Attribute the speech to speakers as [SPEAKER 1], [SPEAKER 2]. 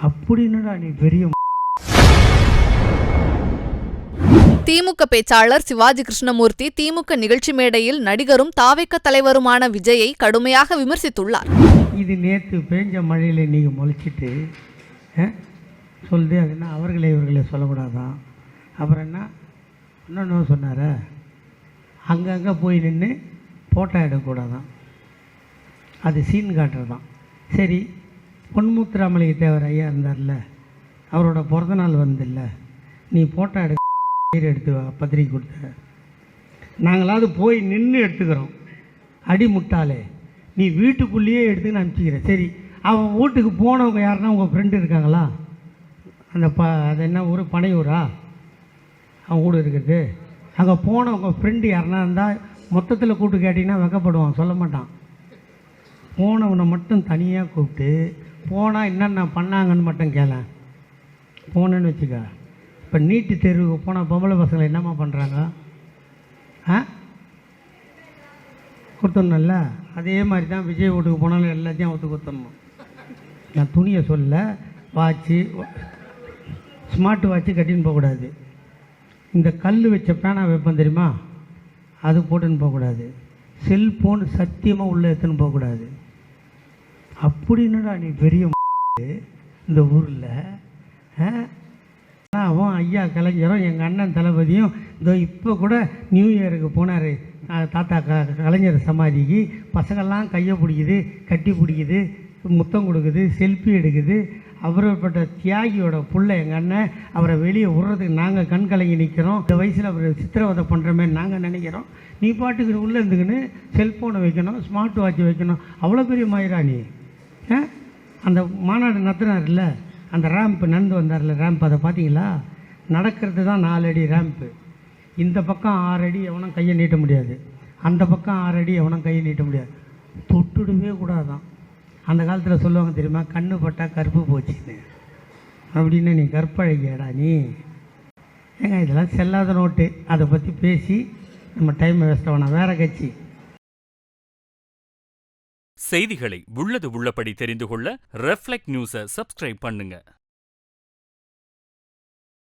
[SPEAKER 1] அப்படின்னுடா நீ பெரிய
[SPEAKER 2] திமுக பேச்சாளர் சிவாஜி கிருஷ்ணமூர்த்தி திமுக நிகழ்ச்சி மேடையில் நடிகரும் தாவேக தலைவருமான விஜயை கடுமையாக விமர்சித்துள்ளார்.
[SPEAKER 1] இது நேற்று பேஞ்ச மழையில் நீங்கள் முளைச்சிட்டு சொல்லுது, அது என்ன அவர்களே இவர்களே சொல்லக்கூடாதான். அப்புறம் என்ன இன்னொன்று சொன்னார, அங்கங்கே போய் நின்று ஃபோட்டோ எடுக்கக்கூடாதான், அது சீன் காட்டுறதான். சரி, பொன்முத்துராமலிங்க தேவர் ஐயா இருந்தார்ல, அவரோட பிறந்தநாள் வந்தில்ல, நீ ஃபோட்டோ எடுத்து பத்திரிக்கை கொடுத்த, நாங்களாவது போய் நின்று எடுத்துக்கிறோம். அடி முட்டாளே, நீ வீட்டுக்குள்ளேயே எடுத்துன்னு அனுப்பிச்சிக்கிறேன். சரி, அவன் வீட்டுக்கு போனவங்க யாருன்னா உங்கள் ஃப்ரெண்டு இருக்காங்களா? அந்த அது என்ன ஊர், பனையூரா அவன் வீடு இருக்குது? அங்கே போனவங்க ஃப்ரெண்டு யாருன்னா இருந்தால் மொத்தத்தில் கூப்பிட்டு கேட்டிங்கன்னா வெக்கப்படுவான், சொல்ல மாட்டான். போனவனை மட்டும் தனியாக கூப்பிட்டு போனால் என்னென்ன பண்ணாங்கன்னு மட்டும் கேள. போனேன்னு வச்சுக்க, இப்போ நீட்டு தேர்வுக்கு போனால் பொம்பளை பசங்களை என்னம்மா பண்ணுறாங்க? கொடுத்துடணும்ல. அதே மாதிரி தான் விஜய் வீட்டுக்கு போனாலும் எல்லாத்தையும் ஒத்து கொடுத்துடணும். நான் துணியை சொல்ல, வாட்சு, ஸ்மார்ட் வாட்சு கட்டின்னு போகக்கூடாது. இந்த கல் வச்ச பேனா வைப்பேன் தெரியுமா, அது போட்டுன்னு போகக்கூடாது. செல்ஃபோன் சத்தியமாக உள்ளே எடுத்துன்னு போகக்கூடாது. அப்படின்னுடா நீ பெரிய இந்த ஊரில். அவன் ஐயா கலைஞரும் எங்கள் அண்ணன் தளபதியும் இதோ இப்போ கூட நியூ இயருக்கு போனார் தாத்தா கலைஞர் சமாதிக்கு. பசங்கள்லாம் கையை பிடிக்குது, கட்டி பிடிக்குது, முத்தம் கொடுக்குது, செல்ஃபி எடுக்குது. அவரப்பட்ட தியாகியோட புள்ள எங்கள் அண்ணன், அவரை வெளியே விடுறதுக்கு நாங்கள் கண் கலங்கி நிற்கிறோம். இந்த வயசில் அவர் சித்திரவதை பண்ணுறமே நாங்கள் நினைக்கிறோம். நீ பாட்டுக்கு உள்ளே இருந்துக்கின்னு செல்ஃபோனை வைக்கணும், ஸ்மார்ட் வாட்ச் வைக்கணும். அவ்வளோ பெரிய மாயிரா நீ. அந்த மாநாடு நடத்துனார்ல, அந்த ரேம்ப்பு நடந்து வந்தார்ல ரேம்ப், அதை பார்த்தீங்களா? நடக்கிறது தான் 4 அடி ரேம்ப்பு. இந்த பக்கம் 6 அடி எவனும் கையை நீட்ட முடியாது, அந்த பக்கம் 6 அடி எவனும் கையை நீட்ட முடியாது. தொட்டுடவே கூடாதான். அந்த காலத்தில் சொல்லுவாங்க தெரியுமா, கண்ணு பட்டா கருப்பு போச்சுன்னு. அப்படின்னு நீ கற்பழகியடா நீ. ஏங்க இதெல்லாம் செல்லாத நோட்டு. அதை பற்றி பேசி நம்ம டைமை வேஸ்ட் பண்ண வேற கட்சி.
[SPEAKER 3] செய்திகளை உள்ளது உள்ளபடி தெரிந்து கொள்ள ரெஃப்ளெக்ட் நியூஸை சப்ஸ்கிரைப் பண்ணுங்க.